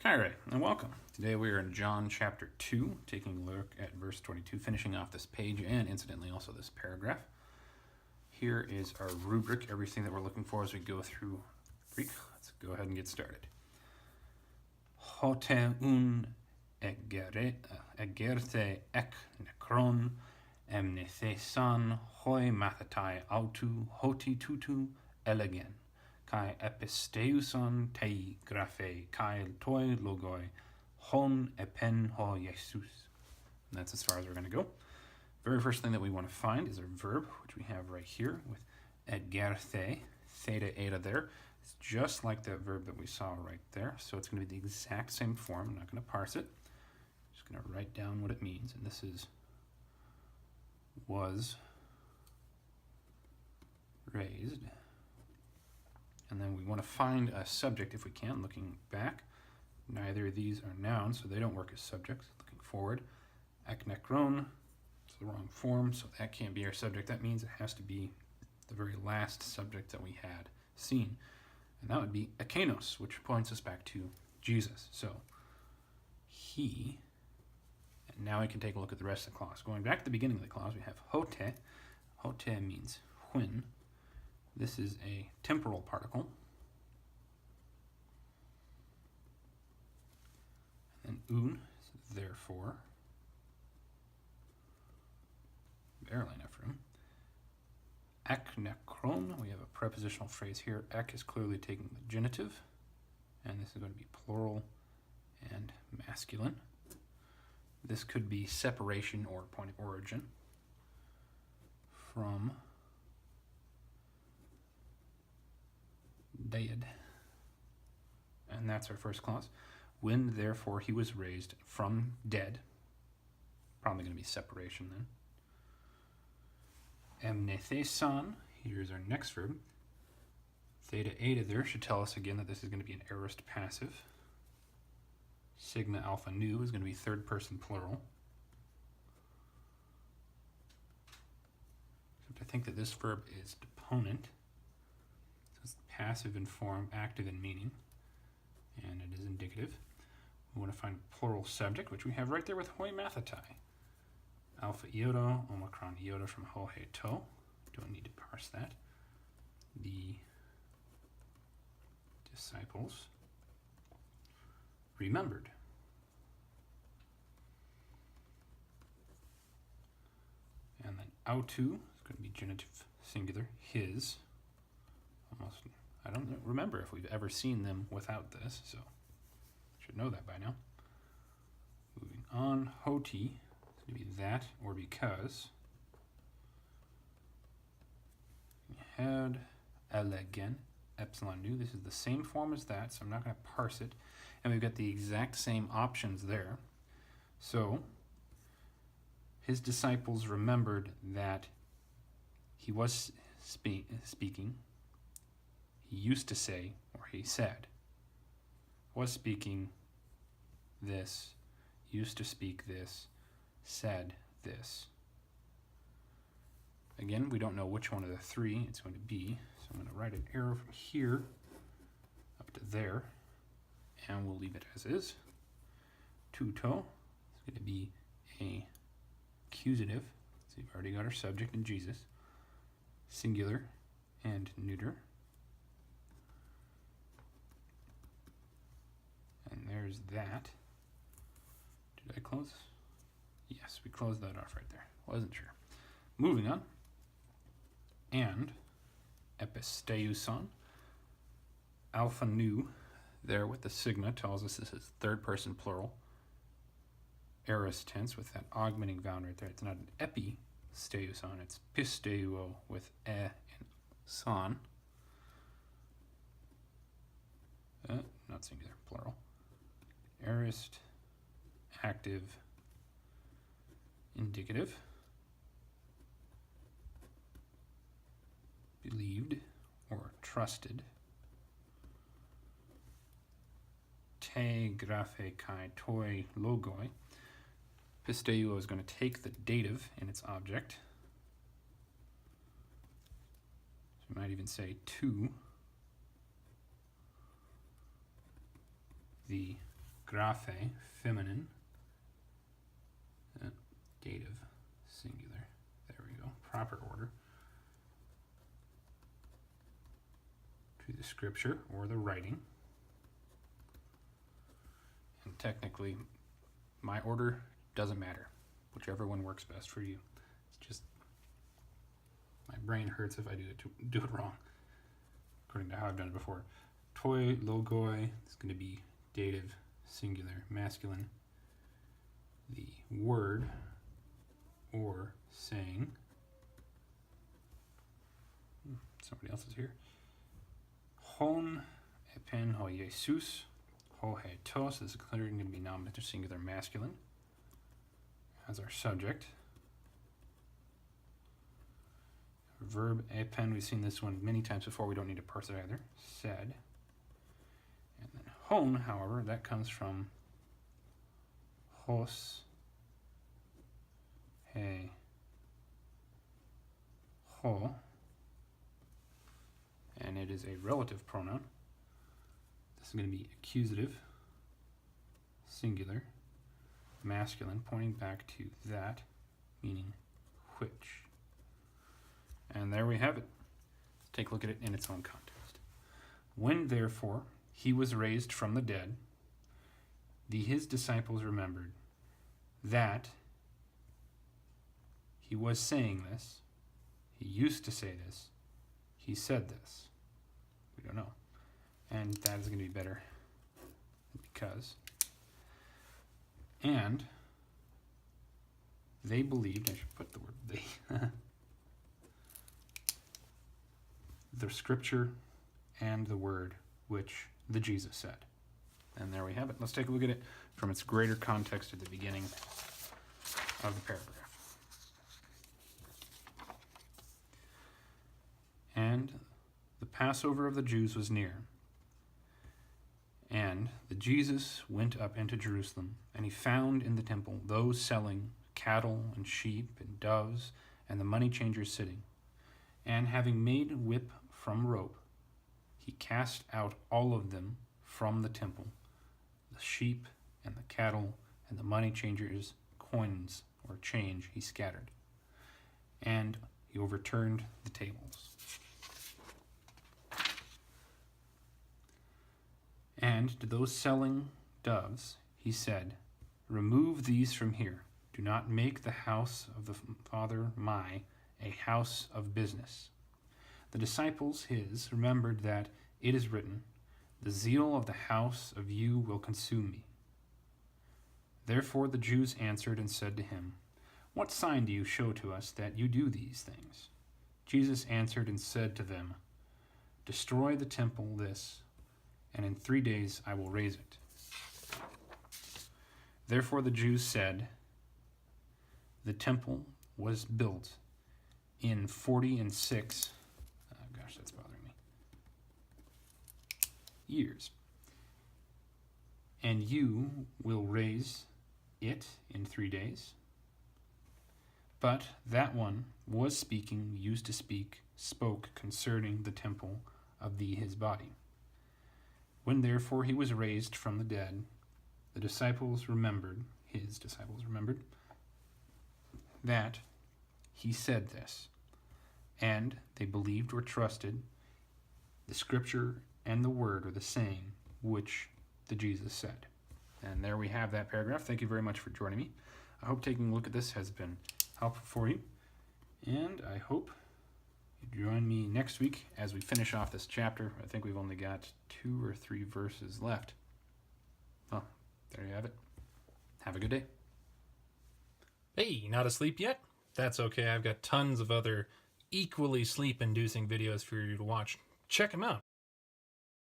Hαίrε, and welcome. Today we are in John chapter 2, taking a look at verse 22, finishing off this page and incidentally also this paragraph. Here is our rubric, everything that we're looking for as we go through Greek. Let's go ahead and get started. Hote un egerte ek nekron emnethesan hoi mathatai autu hoti tutu elegen. Kai episteuson tei graphe kai toi logoi hon epen ho Jesus. And that's as far as we're going to go. Very first thing that we want to find is our verb, which we have right here with egerthe, theta, eta there. It's just like that verb that we saw right there. So it's going to be the exact same form. I'm not going to parse it. I'm just going to write down what it means. And this is was raised. And then we want to find a subject if we can, looking back. Neither of these are nouns, so they don't work as subjects. Looking forward, eknekron, it's the wrong form, so that can't be our subject. That means it has to be the very last subject that we had seen. And that would be ekenos, which points us back to Jesus. So, he, and now we can take a look at the rest of the clause. Going back to the beginning of the clause, we have hote. Hote means when. This is a temporal particle. And un is therefore. Barely enough room. Eknekron, we have a prepositional phrase here. Ek is clearly taking the genitive, and this is going to be plural and masculine. This could be separation or point of origin from dead. And that's our first clause. When, therefore, he was raised from dead. Probably going to be separation then. Emnethesan, here's our next verb. Theta, eta there should tell us again that this is going to be an aorist passive. Sigma, alpha, nu is going to be third person plural. Except I think that this verb is deponent. Passive in form, active in meaning, and it is indicative. We want to find a plural subject, which we have right there with hoi mathatai. Alpha iota, omicron iota from ho he to. Don't need to parse that. The disciples remembered. And then autu is going to be genitive singular, his. Almost. I don't remember if we've ever seen them without this, so should know that by now. Moving on, hoti, it's going to be that or because. We had elegen, epsilon nu. This is the same form as that, so I'm not going to parse it. And we've got the exact same options there. So, his disciples remembered that he was speaking. He used to say, or he said, was speaking this, used to speak this, said this. Again, we don't know which one of the three it's going to be, so I'm going to write an arrow from here up to there, and we'll leave it as is. Tuto is going to be a accusative, so we've already got our subject in Jesus, singular and neuter. And there's that. Did I close? Yes, we closed that off right there. Wasn't sure. Moving on. And episteuson. Alpha nu there with the sigma tells us this is third person plural. Aorist tense with that augmenting vowel right there. It's not an episteuson, it's pisteuo with e and son. Not singular, plural. Aorist, active, indicative, believed or trusted. Te graphe kai toi logoi. Pisteuo is going to take the dative in its object. So we might even say to the graphe, feminine. Dative, singular. There we go. Proper order. To the scripture or the writing. And technically, my order doesn't matter. Whichever one works best for you. It's just my brain hurts if I do it wrong, according to how I've done it before. Toi logoi is going to be dative, singular, masculine. The word or saying. Somebody else is here. Hon epen ho Jesus ho he tos is clearly going to be nominative, singular, masculine as our subject. Verb epen, we've seen this one many times before. We don't need to parse it either. Said. And then hon, however, that comes from hos, he, ho, and it is a relative pronoun. This is going to be accusative, singular, masculine, pointing back to that, meaning which. And there we have it. Let's take a look at it in its own context. When, therefore, he was raised from the dead, his disciples remembered that he was saying this, he used to say this, he said this. We don't know. And that is going to be better because. And they believed, I should put the word they, the scripture and the word which the Jesus said. And there we have it. Let's take a look at it from its greater context at the beginning of the paragraph. And the Passover of the Jews was near. And the Jesus went up into Jerusalem, and he found in the temple those selling cattle and sheep and doves, and the money changers sitting. And having made a whip from rope, he cast out all of them from the temple, the sheep and the cattle and the money changers' coins or change he scattered. And he overturned the tables. And to those selling doves he said, remove these from here. Do not make the house of the Father a house of business. The disciples his remembered that it is written, the zeal of the house of you will consume me. Therefore the Jews answered and said to him, what sign do you show to us that you do these things? Jesus answered and said to them, destroy the temple and in 3 days I will raise it. Therefore the Jews said, the temple was built in 46, that's bothering me, years. And you will raise it in 3 days? But that one was used to speak, spoke concerning the temple of his body. When therefore he was raised from the dead, his disciples remembered that he said this, and they believed or trusted the scripture and the word or the saying which the Jesus said. And there we have that paragraph. Thank you very much for joining me. I hope taking a look at this has been helpful for you, and I hope you join me next week as we finish off this chapter. I think we've only got 2 or 3 verses left. Well, there you have it. Have a good day. Hey, not asleep yet? That's okay. I've got tons of other equally sleep-inducing videos for you to watch. Check them out.